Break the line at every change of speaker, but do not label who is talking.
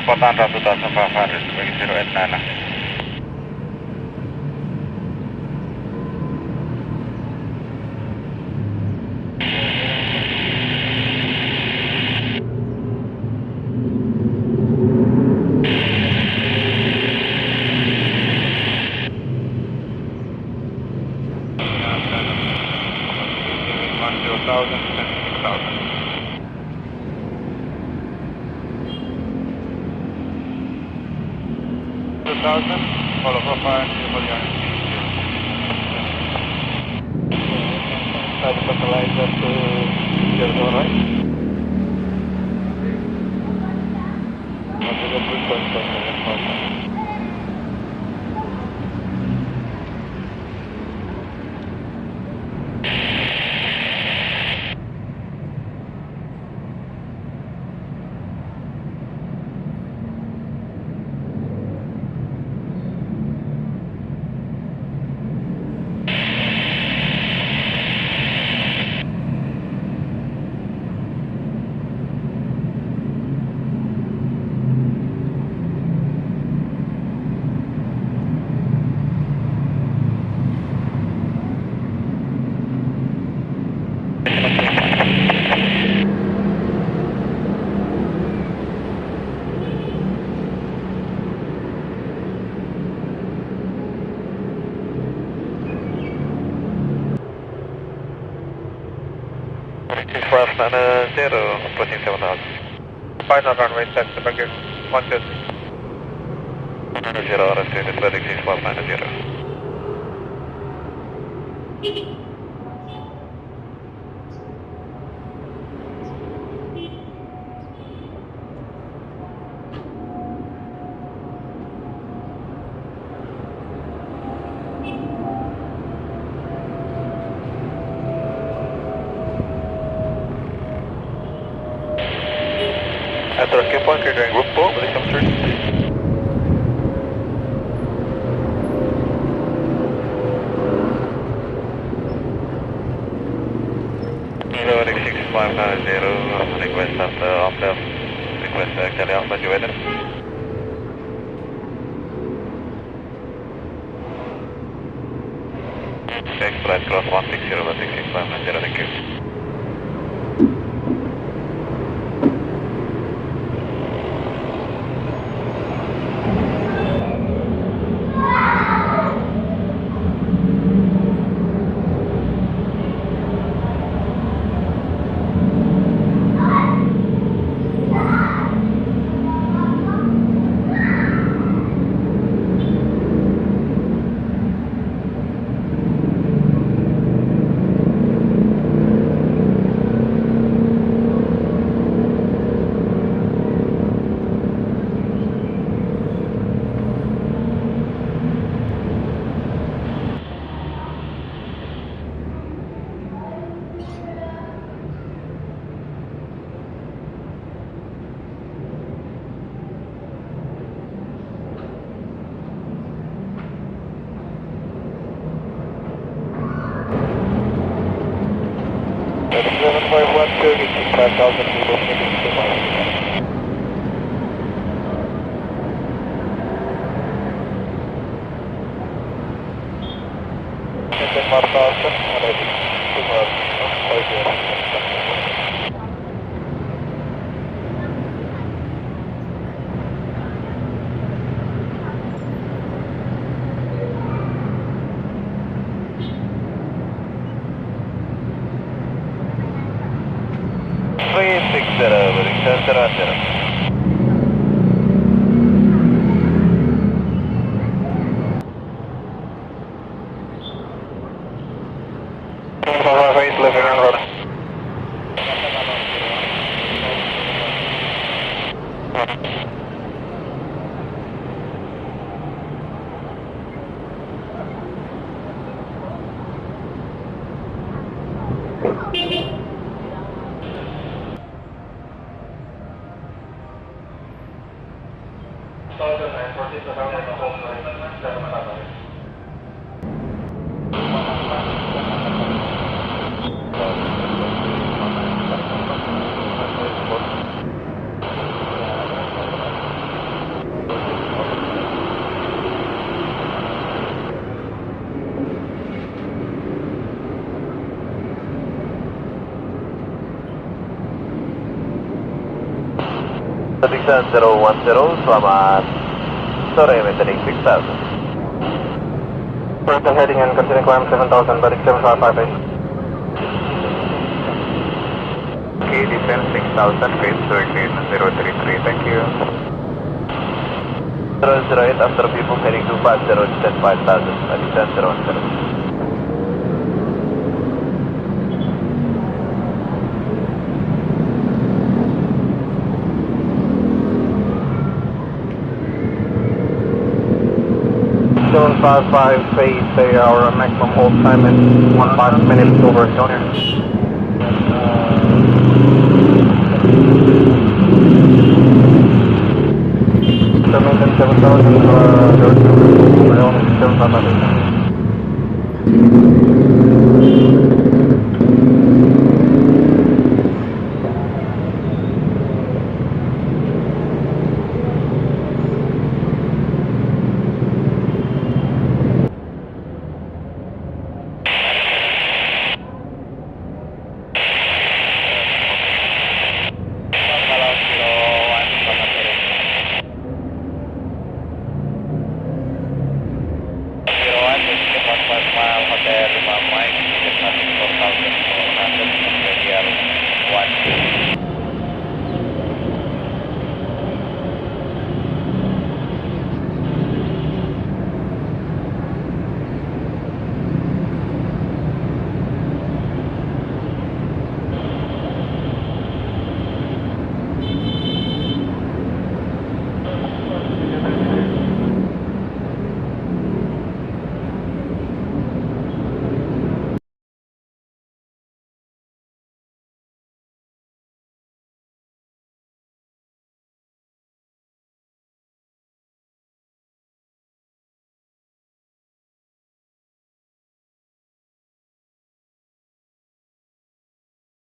kecepatan 1,5 bagi 089. Follow profile, stabilizer to 0 right. Zero, approaching 7,000. Final runway set sebagai 12. 0 horas unit prediksi 1290. At the rescue point, you're doing group 4, will you come through? Hello, 6590, request after off left, request actually Alpha Juvenil. Check flight cross 160, thank you. 6010, selamat sore, maintaining 6000.
Hotel heading and continuing climb 7000, balik 755.
Okay, descend 6000, face to exit 033, thank you. 008 after people heading to 50, descend 5000, descend 010.
Zone 55, phase, say our maximum hold time is 15 minutes over Junior. So maintain 7000, we're only 755.